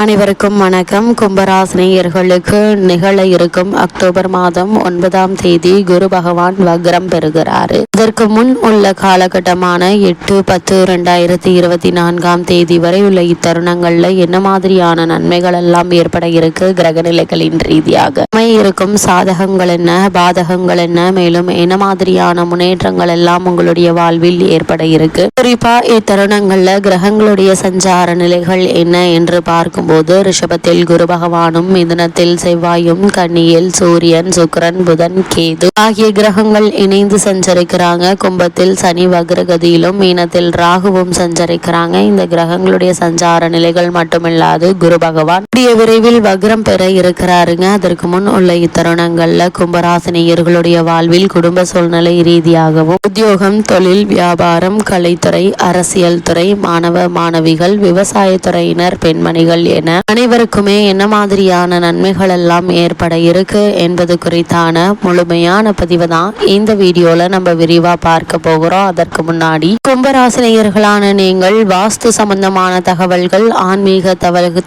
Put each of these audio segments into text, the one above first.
அனைவருக்கும் வணக்கம். கும்பராசினியர்களுக்கு நிகழ இருக்கும் அக்டோபர் மாதம் 9ஆம் தேதி குரு பகவான் வக்ரம் பெறுகிறார். இதற்கு முன் உள்ள காலகட்டமான 8-10-2024 தேதி வரை உள்ள இத்தருணங்கள்ல என்ன மாதிரியான நன்மைகள் எல்லாம் ஏற்பட இருக்கு, கிரக நிலைகளின் ரீதியாக இருக்கும் சாதகங்கள் என்ன, பாதகங்கள் என்ன, மேலும் என்ன மாதிரியான முன்னேற்றங்கள் எல்லாம் உங்களுடைய வாழ்வில் ஏற்பட இருக்கு. குறிப்பா இத்தருணங்கள்ல கிரகங்களுடைய சஞ்சார நிலைகள் என்ன என்று பார்க்கும் போது ரிஷபத்தில் குரு பகவானும், மிதுனத்தில் செவ்வாயும், கன்னியில் சூரியன், சுக்கிரன், புதன், கேது ஆகிய கிரகங்கள் இணைந்து சஞ்சரிக்கிறாங்க. கும்பத்தில் சனி வக்ரகதியிலும், மீனத்தில் ராகுவும் சஞ்சரிக்கிறாங்க. இந்த கிரகங்களுடைய சஞ்சார நிலைகள் மட்டுமில்லாது குரு பகவான் விரைவில் வக்ரம் பெற இருக்கிறாருங்க. அதற்கு முன் உள்ள இத்தருணங்கள்ல கும்பராசினியர்களுடைய வாழ்வில் குடும்ப சூழ்நிலை ரீதியாகவும், உத்தியோகம், தொழில், வியாபாரம், கலைத்துறை, அரசியல் துறை, மாணவ மாணவிகள், விவசாயத்துறையினர், பெண்மணிகள் என அனைவருக்குமே என்ன மாதிரியான நன்மைகள் எல்லாம் ஏற்பட இருக்கு என்பது குறித்தான முழுமையான பதிவு தான் இந்த வீடியோல நம்ம விரிவா பார்க்க போகிறோம். அதற்கு முன்னாடி கும்பராசினியர்களான நீங்கள் வாஸ்து சம்பந்தமான தகவல்கள், ஆன்மீக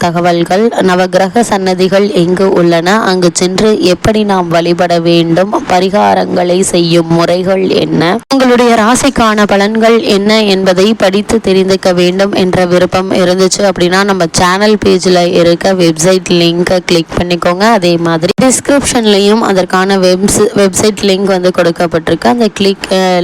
தகவல்கள், நவகிரக சன்னதிகள் எங்கு உள்ளன, அங்கு சென்று எப்படி நாம் வழிபட வேண்டும், பரிகாரங்களை செய்யும் முறைகள் என்ன, உங்களுடைய ராசிக்கான பலன்கள் என்ன என்பதை படித்து தெரிந்துக்க வேண்டும் என்ற விருப்பம் இருந்துச்சு அப்படின்னா நம்ம சேனல் பேஜ்ல இருக்க வெப்சைட் லிங்கை கிளிக் பண்ணிக்கோங்க. அதே மாதிரி டிஸ்கிரிப்ஷன்லையும் அதற்கான வெப்சைட் லிங்க் கொடுக்கப்பட்டிருக்கு. அந்த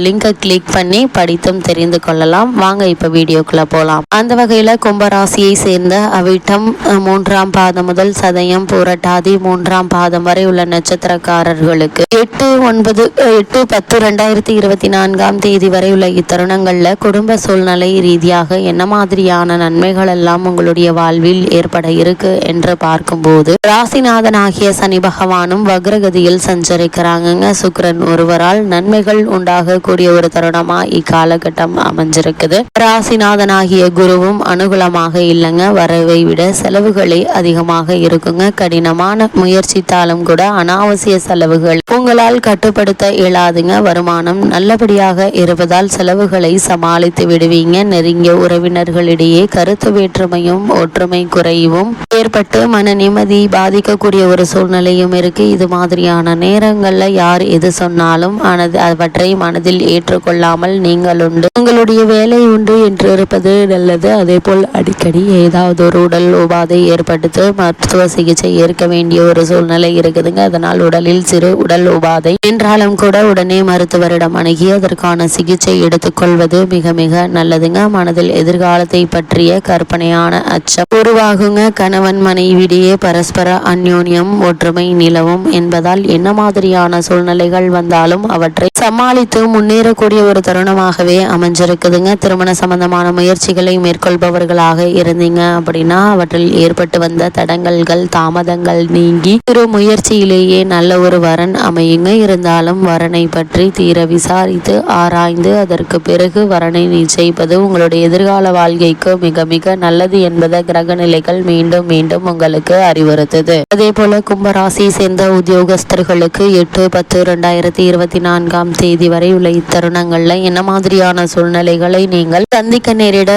லிங்கை கிளிக் பண்ணி படித்தும் தெரிந்து கொள்ளலாம். வாங்க இப்ப வீடியோக்குள்ள போலாம். அந்த வகையில கும்பராசியை சேர்ந்த அவிட்டம் 3ஆம் பாதம் முதல் சதயம், பூரட்டாதி 3ஆம் பாதம் வரை உள்ள நட்சத்திரக்காரர்களுக்கு 8-10-2024 தேதி வரை உள்ள இத்தருணங்கள்ல குடும்ப சூழ்நிலை ரீதியாக என்ன மாதிரியான நன்மைகள் எல்லாம் உங்களுடைய வாழ்வில் ஏற்பட இருக்கு என்று பார்க்கும்போது ராசிநாதனாகிய சனி பகவானும் வக்ரகதியில் சஞ்சரிக்கிறாங்க. சுக்கிரன் ஒருவரால் நன்மைகள் உண்டாக கூடிய ஒரு தருணமா இக்காலகட்டம் அமைஞ்சிருக்குது. ராசிநாதனாகிய குருவும் அனுகூலமாக இல்லைங்க. வரவை விட செலவுகளே அதிகமாக இருக்குங்க. கடினமான முயற்சித்தாலும் கூட அனாவசிய செலவுகள் உங்களால் கட்டுப்படுத்த இயலாதுங்க. வருமானம் நல்லபடியாக இருப்பதால் செலவுகளை சமாளித்து விடுவீங்க. நெருங்கிய உறவினர்களிடையே கருத்து வேற்றுமையும் ஒற்றுமை குறைவும் ஏற்பட்டு மன நிம்மதி பாதிக்கக்கூடிய ஒரு சூழ்நிலையும் இருக்கு. இது மாதிரியான நேரங்கள்ல யார் எது சொன்னாலும் அவற்றை மனதில் ஏற்றுக்கொள்ளாமல் நீங்கள் உண்டு, உங்களுடைய வேலை உண்டு என்று இருப்பது நல்லது. அதே போல் அடிக்கடி ஏதாவது ஒரு உடல் உபாதை ஏற்படுத்து மருத்துவ சிகிச்சை ஏற்க வேண்டிய ஒரு சூழ்நிலை இருக்குதுங்க. அதனால் உடலில் சிறு உடல் உபாதை என்றாலும் கூட உடனே மருத்துவரிடம் அணுகி அதற்கான சிகிச்சை எடுத்துக்கொள்வது மிக மிக நல்லதுங்க. மனதில் எதிர்காலத்தை பற்றிய கற்பனையான அச்சம் உருவாகுங்க. கணவன் மனைவியிடையே பரஸ்பர அந்யோன்யம் ஒற்றுமை நிலவும் என்பதால் என்ன மாதிரியான சூழ்நிலைகள் வந்தாலும் அவற்றை சமாளித்து முன்னேறக்கூடிய ஒரு தருணமாகவே அமைஞ்சிருக்குதுங்க. திருமண சம்பந்தமான முயற்சிகளை மேற்கொள்பவர்களாக இருந்தீங்க அப்படின்னா அவற்றில் ஏற்பட்டு வந்த தடங்கல்கள், தாமதங்கள் நீங்கி திரு முயற்சியிலேயே நல்ல ஒரு வரன் அமையுங்க. இருந்தாலும் வரனை பற்றி தீர விசாரித்து ஆராய்ந்து அதற்கு பிறகு வரனை நிச்சயிப்பது உங்களுடைய எதிர்கால வாழ்க்கைக்கு மிக மிக நல்லது என்பதை கிரக நிலைகள் மீண்டும் மீண்டும் உங்களுக்கு அறிவுறுத்தது. அதே போல கும்பராசி சேர்ந்த உத்தியோகஸ்தர்களுக்கு 8-10-2024 தேதி வரை உள்ள இத்தருணங்கள்ல என்ன மாதிரியான சூழ்நிலைகளை நீங்கள் சந்திக்க நேரிட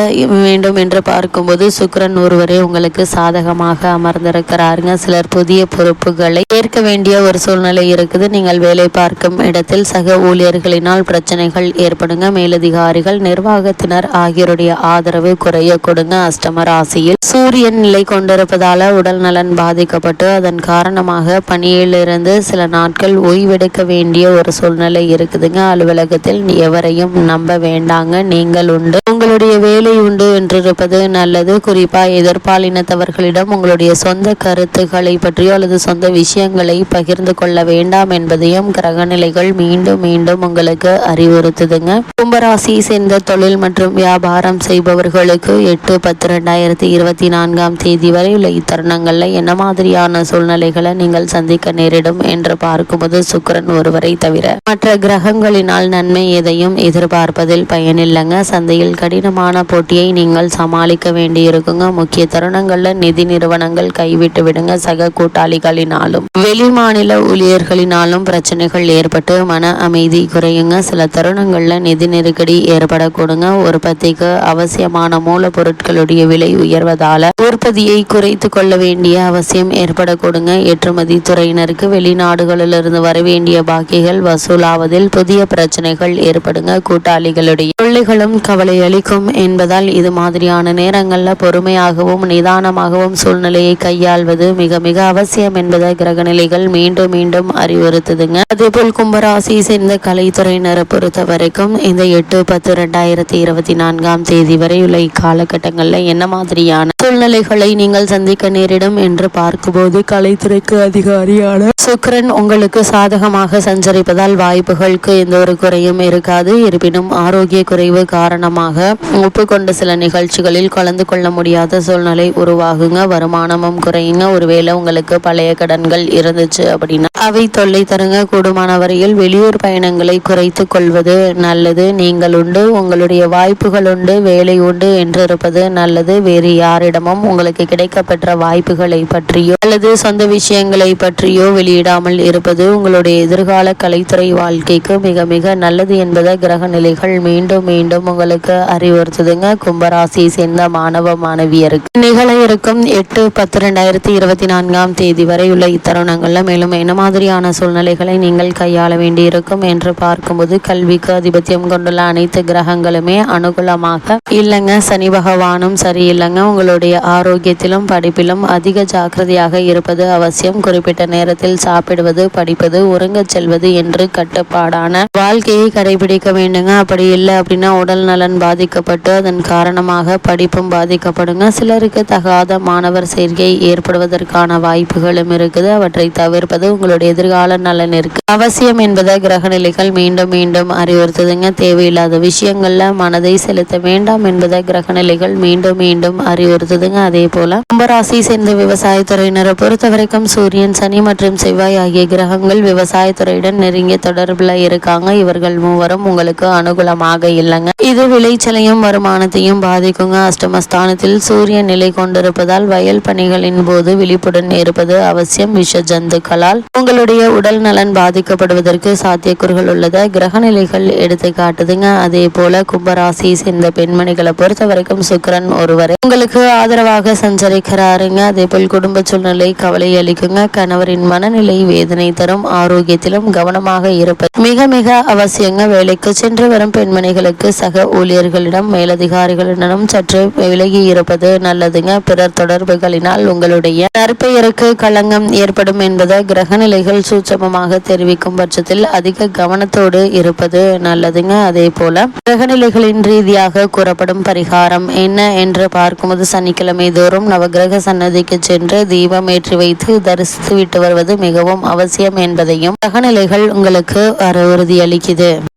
வேண்டும் என்று பார்க்கும்போது சுக்கிரன் ஒருவரே உங்களுக்கு சாதகமாக அமர்ந்திருக்கிறாருங்க. சிலர் புதிய பொறுப்புகளை ஏற்க வேண்டிய ஒரு சூழ்நிலை இருக்குது. நீங்கள் வேலை பார்க்கும் இடத்தில் சக ஊழியர்களினால் பிரச்சனைகள் ஏற்படுங்க. மேலதிகாரிகள், நிர்வாகத்தினர் ஆகியோருடைய ஆதரவு குறைய கொடுங்க. அஷ்டம ராசியில் சூரியன் நிலை கொண்டிருப்பதால உடல் நலன் பாதிக்கப்பட்டு அதன் காரணமாக பணியிலிருந்து சில நாட்கள் ஓய்வெடுக்க வேண்டிய ஒரு சூழ்நிலை இருக்குதுங்க. அலுவலகத்தில் எவரையும் நம்ப வேண்டாங்க. நீங்கள் உண்டு, உங்களுடைய வேலை உண்டு என்றிருப்பது நல்லது. குறிப்பா எதிர்பாலினத்தவர்களிடம் உங்களுடைய சொந்த கருத்துக்களை பற்றியோ அல்லது சொந்த விஷயங்களை பகிர்ந்து கொள்ள வேண்டாம் என்பதையும் கிரகநிலைகள் மீண்டும் மீண்டும் உங்களுக்கு அறிவுறுத்துதுங்க. கும்பராசியை சேர்ந்த தொழில் மற்றும் வியாபாரம் செய்பவர்களுக்கு 8-10-2024 தேதி வரை உள்ள இத்தருணங்கள்ல என்ன மாதிரியான சூழ்நிலைகளை நீங்கள் சந்திக்க நேரிடும் என்று பார்க்கும்போது சுக்கிரன் ஒருவரை தவிர மற்ற கிரகங்களினால் நன்மை எதையும் எதிர்பார்ப்பதில் பயனில்லைங்க. சந்தையில் கடினமான போட்டியை நீங்கள் சமாளிக்க வேண்டியிருக்குங்க. முக்கிய தருணங்கள்ல நிதி நிறுவனங்கள் கைவிட்டு விடுங்க. சக கூட்டாளிகளினாலும் வெளிமாநில ஊழியர்களினாலும் பிரச்சனைகள் ஏற்பட்டு மன அமைதி குறையுங்க. சில தருணங்கள்ல நிதி நெருக்கடி ஏற்படக்கூடுங்க. உற்பத்திக்கு அவசியமான மூலப்பொருட்களுடைய விலை உயர்வதால உற்பத்தி உற்பத்தியை குறைத்து கொள்ள வேண்டிய அவசியம் ஏற்படக்கூடுங்க. ஏற்றுமதி துறையினருக்கு வெளிநாடுகளிலிருந்து வரவேண்டிய பாக்கிகள் வசூலாவதில் புதிய பிரச்சனைகள் ஏற்படுங்க. கூட்டாளிகளுடைய தொல்லைகளும் கவலை அளிக்கும் என்பதால் இது மாதிரியான நேரங்கள்ல பொறுமையாகவும் நிதானமாகவும் சூழ்நிலையை கையாள்வது மிக மிக அவசியம் என்பதை கிரகநிலைகள் மீண்டும் மீண்டும் அறிவுறுத்துதுங்க. அதேபோல் கும்பராசி சேர்ந்த கலைத்துறையினரை பொறுத்த வரைக்கும் இந்த 8/10/2024 வரை உள்ள இக்காலகட்டங்களில் என்ன மாதிரியான சூழ்நிலைகளை நீங்கள் சந்திக்க நேரிடும் என்று பார்க்கும்போது, கலைத்துறைக்கு அதிகாரியான சுக்கிரன் உங்களுக்கு சாதகமாக சஞ்சரிப்பதால் வாய்ப்புகளுக்கு எந்த ஒரு குறையும் இருக்காது. இருப்பினும் ஆரோக்கிய குறைவு காரணமாக ஒப்புக்கொண்ட சில நிகழ்ச்சிகளில் கலந்து கொள்ள முடியாத சூழ்நிலை உருவாகுங்க. வருமானமும் குறையுங்க. ஒருவேளை உங்களுக்கு பழைய கடன்கள் இருந்துச்சு அப்படின்னா அவை தொல்லை தருங்க. கூடுமான வரையில் வெளியூர் பயணங்களை குறைத்து கொள்வது நல்லது. நீங்கள் உண்டு, உங்களுடைய வாய்ப்புகள் உண்டு, வேலை உண்டு என்று இருப்பது நல்லது. வேறு யாரிடமும் உங்களுக்கு கிடைக்கப்பெற்ற வாய்ப்புகளை பற்றியோ அல்லது சொந்த விஷயங்களை பற்றியோ வெளியிடாமல் இருப்பது உங்களுடைய எதிர்கால கலைத்துறை வாழ்க்கைக்கு மிக மிக நல்லது என்பதை கிரக நிலைகள் மீண்டும் மீண்டும் உங்களுக்கு அறிவுறுத்துதுங்க. கும்பராசியை சேர்ந்த மாணவ மாணவியருக்கு நிகழ இருக்கும் 8/10/2024 வரை உள்ள இத்தருணங்கள்ல மேலும் என்ன மாதிரியான சூழ்நிலைகளை நீங்கள் கையாள வேண்டி இருக்கும் என்று பார்க்கும்போது, கல்விக்கு அதிபத்தியம் கொண்டுள்ள அனைத்து கிரகங்களுமே அனுகூலமாக இல்லைங்க. சனி பகவானும் சரியில்லைங்க. உங்களுடைய ஆரோக்கியத்திலும் படிப்பிலும் அதிக ஜாக்கிரதையாக இருப்பது அவசியம். குறிப்பிட்ட நேரத்தில் சாப்பிடுவது, படிப்பது, உறங்கச் செல்வது என்று கட்டுப்பாடான வாழ்க்கையை கடைபிடிக்க வேண்டுங்க. அப்படி இல்லை அப்படின்னா உடல் நலன் பாதிக்கப்பட்டு அதன் காரணமாக படிப்பும் பாதிக்கப்படுங்க. சிலருக்கு தகாத மாணவர் சேர்க்கை ஏற்படுவதற்கான வாய்ப்புகளும் இருக்குது. அவற்றை தவிர்ப்பது உங்களுடைய எதிர்கால நலனிற்கு அவசியம் என்பதை கிரகநிலைகள் மீண்டும் மீண்டும் அறிவுறுத்துதுங்க. தேவையில்லாத விஷயங்கள்ல மனதை செலுத்த வேண்டாம் என்பதை கிரகநிலைகள் மீண்டும் மீண்டும் அறிவுறுத்துதுங்க. அதே போல கும்பராசி சேர்ந்த விவசாயத்துறையினரை பொறுத்த வரைக்கும் சூரியன், சனி மற்றும் செவ்வாய் ஆகிய கிரகங்கள் விவசாயத்துறையுடன் நெருங்கிய தொடர்புல இருக்காங்க. இவர்கள் மூவரும் உங்களுக்கு அனுகூலமாக இல்லைங்க. இது விளைச்சலையும் வருமானத்தையும் பாதிக்குங்க. அஷ்டமஸ்தானத்தில் சூரியன் நிலை கொண்டிருப்பதால் வயல் பணிகளின் போது விழிப்புடன் இருப்பது அவசியம். விஷ ஜந்துக்களால் உங்களுடைய உடல் நலன் பாதிக்கப்படுவதற்கு சாத்தியக்கூறுகள் உள்ளதை கிரகநிலைகள் எடுத்து காட்டுதுங்க. அதே போல கும்பராசியை சேர்ந்த பெண்மணிகளை பொறுத்த வரைக்கும் சுக்கிரன் ஒருவரை உங்களுக்கு ஆதரவாக சஞ்சரிக்கிறாருங்க. அதே போல் குடும்ப சூழ்நிலை கவலை அளிக்குங்க. கணவரின் மனநிலை வேதனை தரும். ஆரோக்கியத்திலும் கவனமாக இருப்பது மிக மிக அவசியங்க. வேலைக்கு சென்று வரும் பெண்மணிகளுக்கு சக ஊழியர்களிடம் மேலதிகாரிகளிடம் சற்று விலகி இருப்பது நல்லதுங்க. பிறர் தொடர்புகளினால் உங்களுடைய நற்பெயருக்கு களங்கம் ஏற்படும் என்பதை கிரகநிலைகள் சூட்சமமாக தெரிவிக்கும் பட்சத்தில் அதிக கவனத்தோடு இருப்பது நல்லதுங்க. அதே போல கிரகநிலைகளின் ரீதியாக கூறப்படும் பரிகாரம் என்ன என்று பார்க்கும்போது, சனிக்கிழமை தோறும் நவகிரக சன்னதிக்கு சென்று தீபம் ஏற்றி வைத்து தரிசித்து விட்டு வருவது மிகவும் அவசியம் என்பதையும் கிரகநிலைகள் உங்களுக்கு உறுதியளிக்குது.